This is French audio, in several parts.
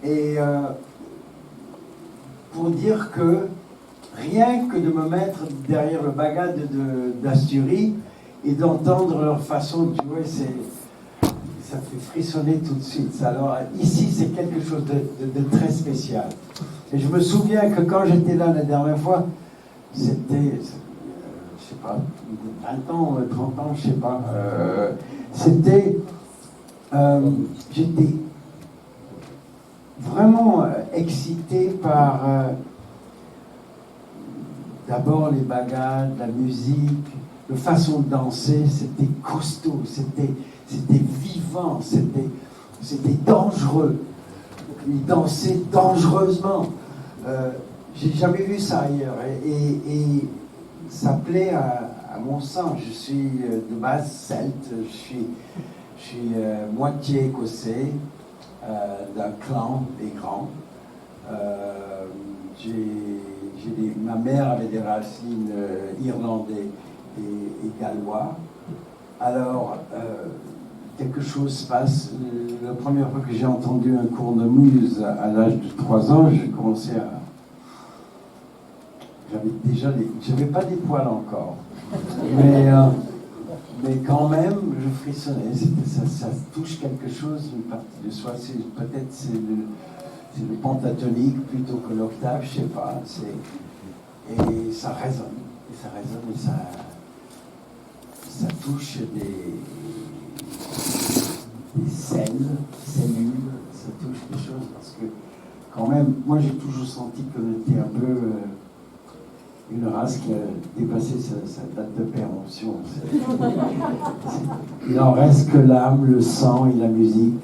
Et pour dire que rien que de me mettre derrière le bagad d'Asturie et d'entendre leur façon de jouer, ça fait frissonner tout de suite. Alors ici, c'est quelque chose de très spécial. Et je me souviens que quand j'étais là la dernière fois, c'était, je sais pas, 20 ans, 30 ans, je sais pas. J'étais vraiment excité par d'abord les bagades, la musique, la façon de danser. C'était costaud, c'était vivant, c'était dangereux. Ils dansaient dangereusement. J'ai jamais vu ça ailleurs. Et ça plaît à mon sang. Je suis de base celte, je suis moitié écossais, d'un clan des grands. Ma mère avait des racines irlandais et gallois. Alors, quelque chose se passe. La première fois que j'ai entendu un cours de muse à l'âge de 3 ans, j'ai commencé à... J'avais pas des poils encore. Mais quand même, je frissonnais. Ça touche quelque chose, une partie de soi. Peut-être c'est le pentatonique plutôt que l'octave, je sais pas. Et ça résonne. Et ça touche des cellules, ça touche des choses. Parce que quand même, moi j'ai toujours senti qu'on était un peu... une race qui a dépassé sa date de péremption. Il en reste que l'âme, le sang et la musique,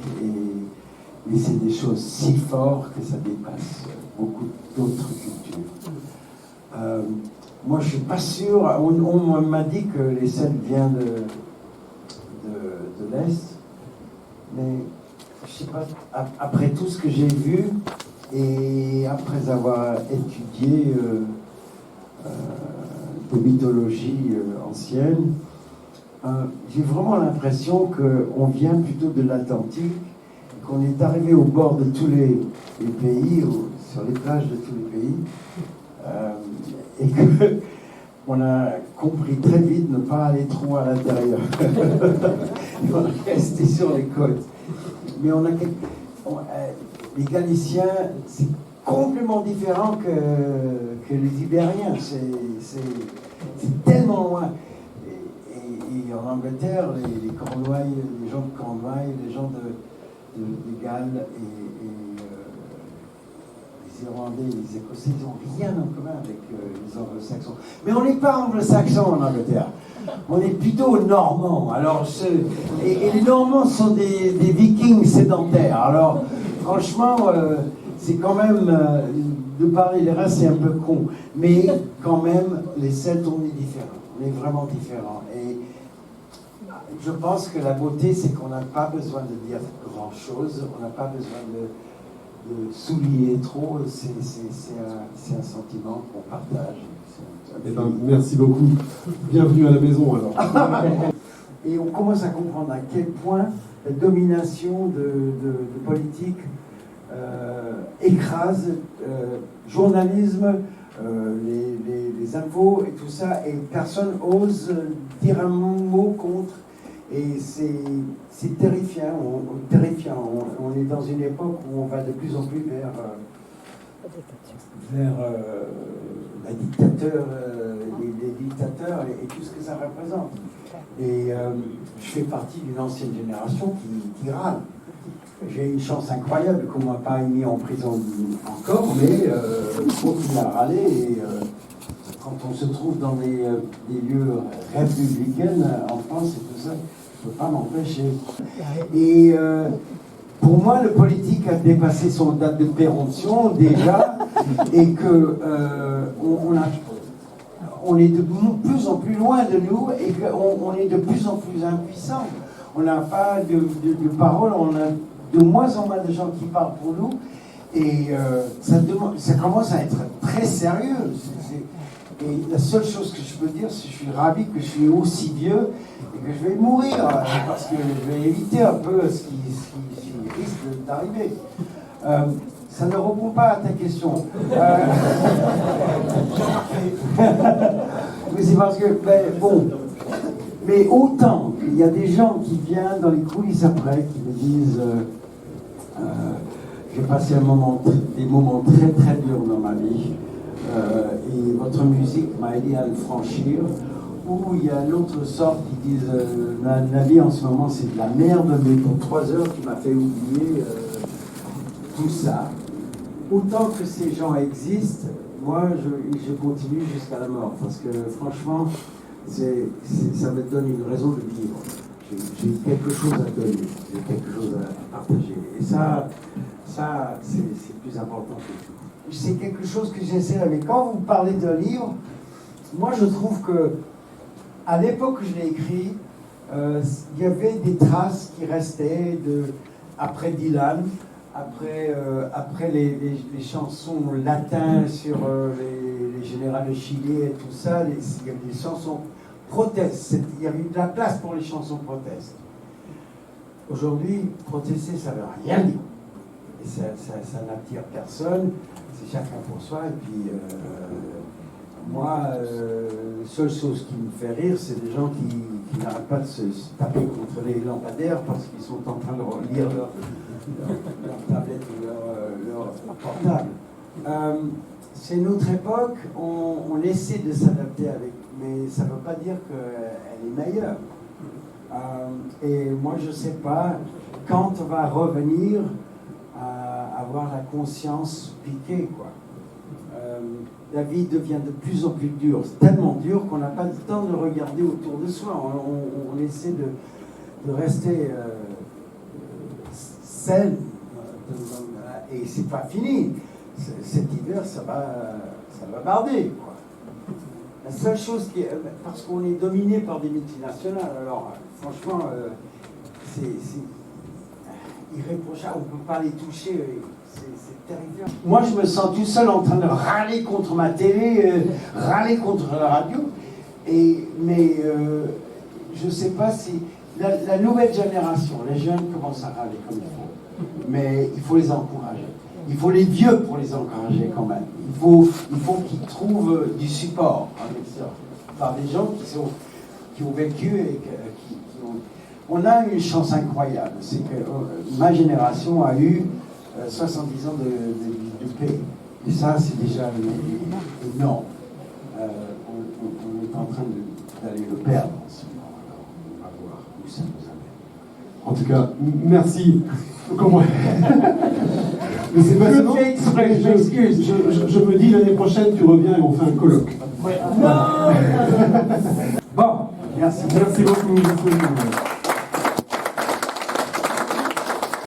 et c'est des choses si fortes que ça dépasse beaucoup d'autres cultures. Moi, je suis pas sûr. On m'a dit que les Celtes viennent de l'Est, mais je sais pas. Après tout ce que j'ai vu et après avoir étudié de mythologie ancienne, j'ai vraiment l'impression qu'on vient plutôt de l'Atlantique, qu'on est arrivé au bord de tous les pays, sur les plages de tous les pays, et qu'on a compris très vite ne pas aller trop à l'intérieur. On est resté sur les côtes. Mais les Galiciens, c'est complètement différent que les Ibériens. C'est tellement loin. Et en Angleterre, les Cornouailles, les gens de Cornouailles, les gens de Galles et les Irlandais, les Écossais, ils n'ont rien en commun avec les Anglo-Saxons. Mais on n'est pas anglo-saxons en Angleterre. On est plutôt normands. Alors, et les Normands sont des Vikings sédentaires. Alors, franchement, c'est quand même, de parler les races, c'est un peu con. Mais quand même, les Celtes, on est différents. On est vraiment différents. Et je pense que la beauté, c'est qu'on n'a pas besoin de dire grand-chose. On n'a pas besoin de souligner trop. C'est un sentiment qu'on partage. Eh ben, merci beaucoup. Bienvenue à la maison, alors. Et on commence à comprendre à quel point la domination de politique écrase journalisme, les infos et tout ça, et personne ose dire un mot contre. Et c'est terrifiant. On est dans une époque où on va de plus en plus vers la dictateur, les dictateurs et tout ce que ça représente. Et je fais partie d'une ancienne génération qui râle. J'ai une chance incroyable qu'on ne m'a pas mis en prison encore, mais il faut qu'il a râlé. Et quand on se trouve dans des lieux républicains en France et tout ça, je ne peux pas m'empêcher. Et pour moi, le politique a dépassé son date de péremption déjà, et que on est de plus en plus loin de nous, et qu'on est de plus en plus impuissant. On n'a pas de parole, on a de moins en moins de gens qui parlent pour nous, et ça commence à être très sérieux. Et la seule chose que je peux dire, c'est que je suis ravi que je suis aussi vieux et que je vais mourir, parce que je vais éviter un peu ce qui risque d'arriver. Ça ne répond pas à ta question. Mais c'est parce que, bon, mais autant il y a des gens qui viennent dans les coulisses après, qui me disent j'ai passé des moments très très durs dans ma vie, et votre musique m'a aidé à le franchir. Ou il y a l'autre sorte qui disent la vie en ce moment c'est de la merde, mais pour 3 heures tu m'as fait oublier tout ça. Autant que ces gens existent, moi je continue jusqu'à la mort, parce que franchement ça me donne une raison de vivre. J'ai quelque chose à donner, j'ai quelque chose à partager, et ça c'est plus important que tout. C'est quelque chose que j'essaie avec. Quand vous parlez d'un livre, moi je trouve que à l'époque où je l'ai écrit, il y avait des traces qui restaient après Dylan, après les chansons latines sur les générales de Chili et tout ça, il y avait des chansons protestes. Il y avait de la place pour les chansons protestes. Aujourd'hui, protester, ça ne veut rien dire. Et ça n'attire personne, c'est chacun pour soi. Et puis, moi, la seule chose qui me fait rire, c'est des gens qui n'arrêtent pas de se taper contre les lampadaires parce qu'ils sont en train de lire leur tablette ou leur portable. C'est notre époque, on essaie de s'adapter avec, mais ça ne veut pas dire qu'elle est meilleure. Et moi, je ne sais pas quand on va revenir à avoir la conscience piquée, quoi. La vie devient de plus en plus dure. C'est tellement dur qu'on n'a pas le temps de regarder autour de soi. On essaie de rester saine. Et c'est pas fini. Cet hiver, ça va barder, quoi. La seule chose qui est... Parce qu'on est dominé par des multinationales, alors franchement, c'est irréprochable. On ne peut pas les toucher. C'est terrifiant. Moi, je me sens tout seul en train de râler contre ma télé, râler contre la radio. Mais je ne sais pas si... La nouvelle génération, les jeunes commencent à râler comme il faut. Mais il faut les encourager. Il faut les vieux pour les encourager quand même. Il faut qu'ils trouvent du support avec ça, par des gens qui ont vécu et qui ont... On a une chance incroyable, c'est que ma génération a eu 70 ans de paix. Et ça, c'est déjà énorme. On est en train d'aller le perdre en ce moment. Alors, on va voir où ça nous amène. En tout cas, merci. Comment... Mais c'est passionnant. Je me dis l'année prochaine, tu reviens et on fait un colloque. Ouais. Non. Bon, merci. Merci beaucoup.